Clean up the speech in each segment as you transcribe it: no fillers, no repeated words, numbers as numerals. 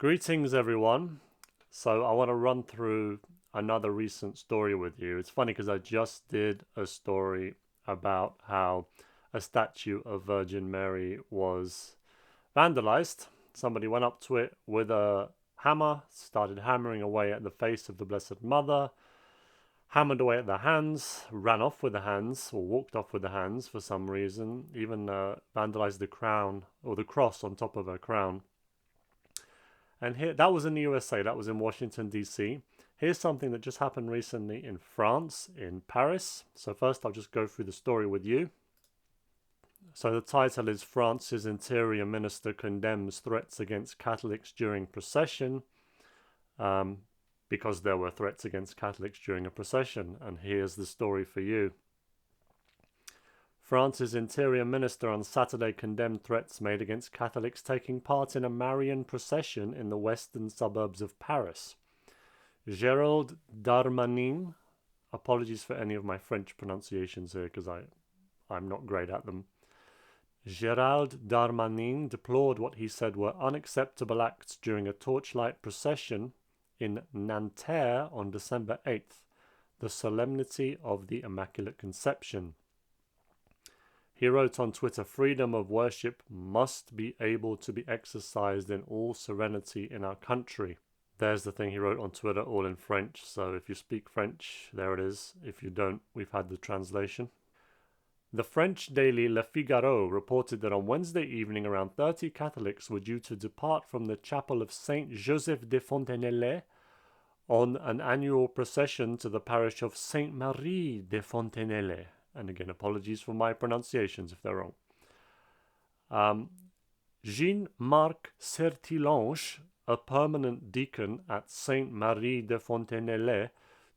Greetings, everyone. So I want to run through another recent story with you. It's funny because I just did a story about how a statue of Virgin Mary was vandalized. Somebody went up to it with a hammer, started hammering away at the face of the Blessed Mother, hammered away at the hands, ran off with the hands, or walked off with the hands for some reason, even vandalized the crown or the cross on top of her crown. And here, that was in the USA, that was in Washington, D.C. Here's something that just happened recently in France, in Paris. So first I'll just go through the story with you. So the title is France's Interior Minister Condemns Threats Against Catholics During Procession, because there were threats against Catholics during a procession. And here's the story for you. France's Interior Minister on Saturday condemned threats made against Catholics taking part in a Marian procession in the western suburbs of Paris. Gérald Darmanin, apologies for any of my French pronunciations here because I'm not great at them. Gérald Darmanin deplored what he said were unacceptable acts during a torchlight procession in Nanterre on December 8th, the solemnity of the Immaculate Conception. He wrote on Twitter, "Freedom of worship must be able to be exercised in all serenity in our country." There's the thing he wrote on Twitter, all in French. So if you speak French, there it is. If you don't, we've had the translation. The French daily Le Figaro reported that on Wednesday evening, around 30 Catholics were due to depart from the chapel of Saint Joseph de Fontenelle on an annual procession to the parish of Saint Marie de Fontenelle. And again, apologies for my pronunciations if they're wrong. Jean-Marc Sertilange, a permanent deacon at Saint Marie de Fontenelle,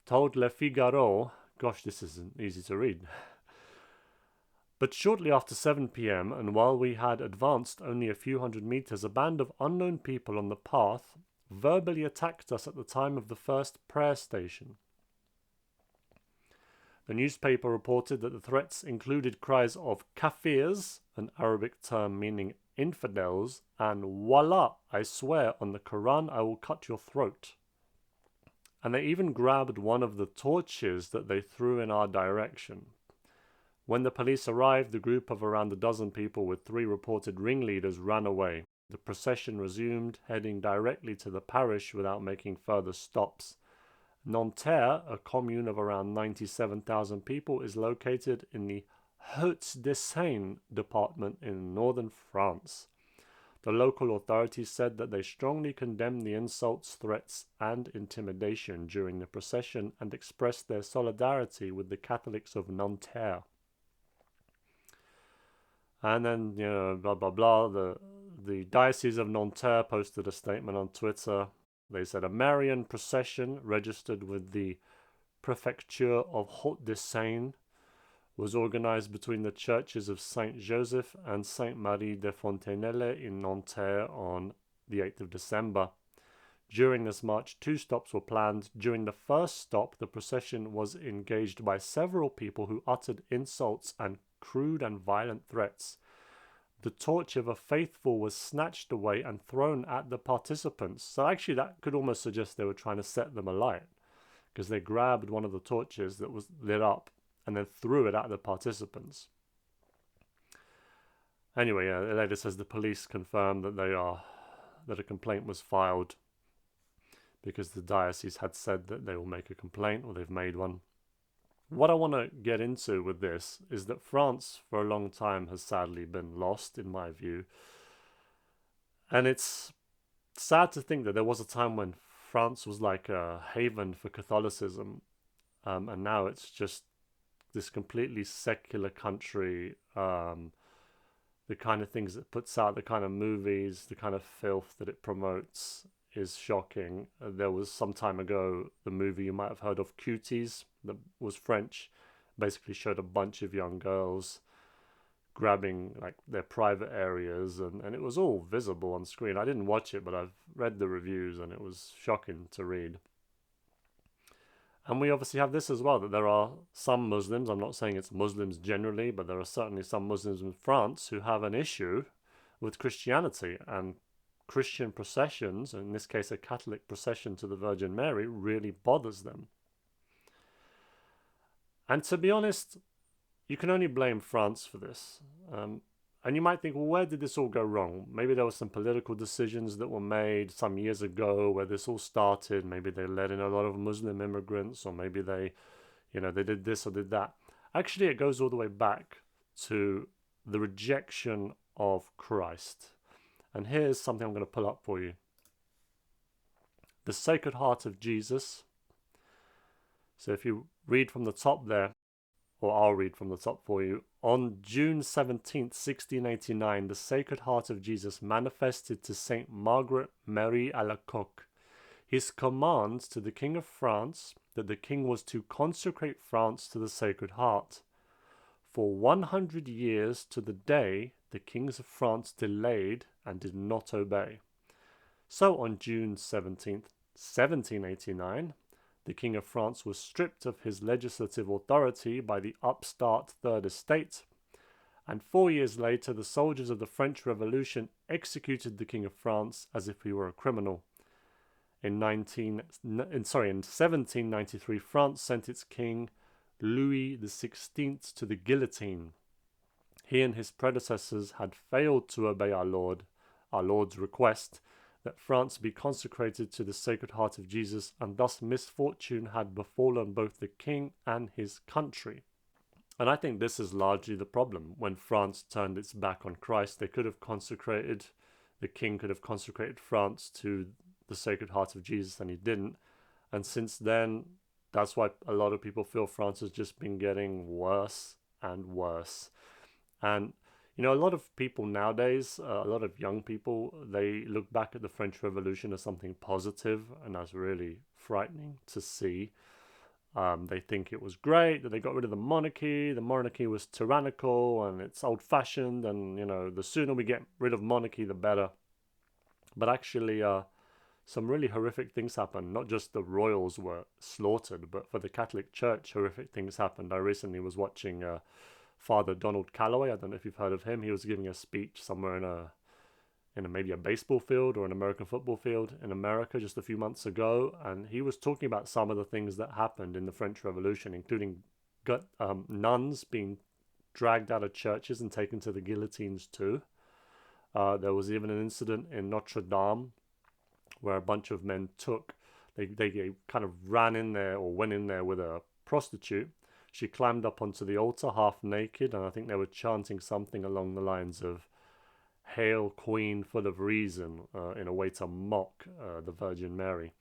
told Le Figaro, gosh, this isn't easy to read. But shortly after 7 p.m., and while we had advanced only a few hundred meters, a band of unknown people on the path verbally attacked us at the time of the first prayer station. The newspaper reported that the threats included cries of kafirs, an Arabic term meaning infidels, and wallah, I swear on the Quran I will cut your throat. And they even grabbed one of the torches that they threw in our direction. When the police arrived, the group of around a dozen people with 3 reported ringleaders ran away. The procession resumed, heading directly to the parish without making further stops. Nanterre, a commune of around 97,000 people, is located in the Hauts-de-Seine department in northern France. The local authorities said that they strongly condemned the insults, threats, and intimidation during the procession and expressed their solidarity with the Catholics of Nanterre. And then, blah, blah, blah. The Diocese of Nanterre posted a statement on Twitter. They said a Marian procession registered with the Prefecture of Hauts-de-Seine was organized between the churches of Saint Joseph and Saint Marie de Fontenelle in Nanterre on the 8th of December. During this march, 2 stops were planned. During the first stop, the procession was engaged by several people who uttered insults and crude and violent threats. The torch of a faithful was snatched away and thrown at the participants. So actually that could almost suggest they were trying to set them alight, because they grabbed one of the torches that was lit up and then threw it at the participants. Anyway, it later says the police confirmed that a complaint was filed because the diocese had said that they will make a complaint, or they've made one. What I want to get into with this is that France for a long time has sadly been lost, in my view. And it's sad to think that there was a time when France was like a haven for Catholicism, and now it's just this completely secular country. The kind of things it puts out, the kind of movies, the kind of filth that it promotes is shocking. There was some time ago the movie you might have heard of, Cuties, that was French, basically showed a bunch of young girls grabbing like their private areas, and it was all visible on screen. I didn't watch it, but I've read the reviews and it was shocking to read. And we obviously have this as well, that there are some Muslims, I'm not saying it's Muslims generally, but there are certainly some Muslims in France who have an issue with Christianity and Christian processions, in this case a Catholic procession to the Virgin Mary, really bothers them. And to be honest, you can only blame France for this. And you might think, well, where did this all go wrong? Maybe there were some political decisions that were made some years ago where this all started. Maybe they let in a lot of Muslim immigrants, or maybe they did this or did that. Actually, it goes all the way back to the rejection of Christ. And here's something I'm going to pull up for you. The Sacred Heart of Jesus. So if you read from the top there, or I'll read from the top for you. On June 17th, 1689, the Sacred Heart of Jesus manifested to Saint Margaret Marie Alacoque his commands to the King of France that the king was to consecrate France to the Sacred Heart. For 100 years to the day, the kings of France delayed and did not obey. So on June 17th, 1789, the King of France was stripped of his legislative authority by the upstart Third Estate, and 4 years later the soldiers of the French Revolution executed the King of France as if he were a criminal. In 1793, France sent its king, Louis XVI, to the guillotine. He and his predecessors had failed to obey our Lord's request that France be consecrated to the Sacred Heart of Jesus, and thus misfortune had befallen both the king and his country. And I think this is largely the problem. When France turned its back on Christ, the king could have consecrated France to the Sacred Heart of Jesus, and he didn't. And since then, that's why a lot of people feel France has just been getting worse and worse. And a lot of people nowadays, a lot of young people, they look back at the French Revolution as something positive, and that's really frightening to see. They think it was great that they got rid of the monarchy. The monarchy was tyrannical and it's old-fashioned, and the sooner we get rid of monarchy, the better. But actually, some really horrific things happened. Not just the royals were slaughtered, but for the Catholic Church, horrific things happened. I recently was watching Father Donald Calloway. I don't know if you've heard of him. He was giving a speech somewhere in maybe a baseball field or an American football field in America just a few months ago, and he was talking about some of the things that happened in the French Revolution, including nuns being dragged out of churches and taken to the guillotines too. There was even an incident in Notre Dame where a bunch of men they kind of ran in there or went in there with a prostitute. She climbed up onto the altar half naked, and I think they were chanting something along the lines of "Hail Queen full of reason," in a way to mock the Virgin Mary.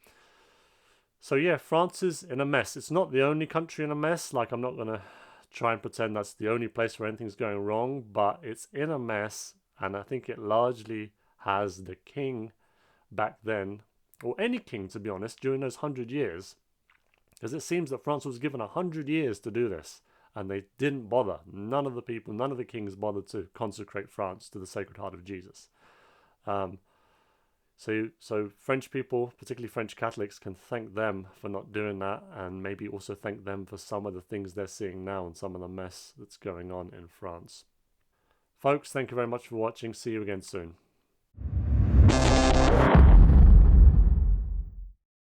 So yeah, France is in a mess. It's not the only country in a mess. Like, I'm not going to try and pretend that's the only place where anything's going wrong, but it's in a mess, and I think it largely has the king back then, or any king to be honest, during those 100 years, because it seems that France was given 100 years to do this, and they didn't bother. None of the kings bothered to consecrate France to the Sacred Heart of Jesus. So French people, particularly French Catholics, can thank them for not doing that, and maybe also thank them for some of the things they're seeing now and some of the mess that's going on in France. Folks, thank you very much for watching. See you again soon.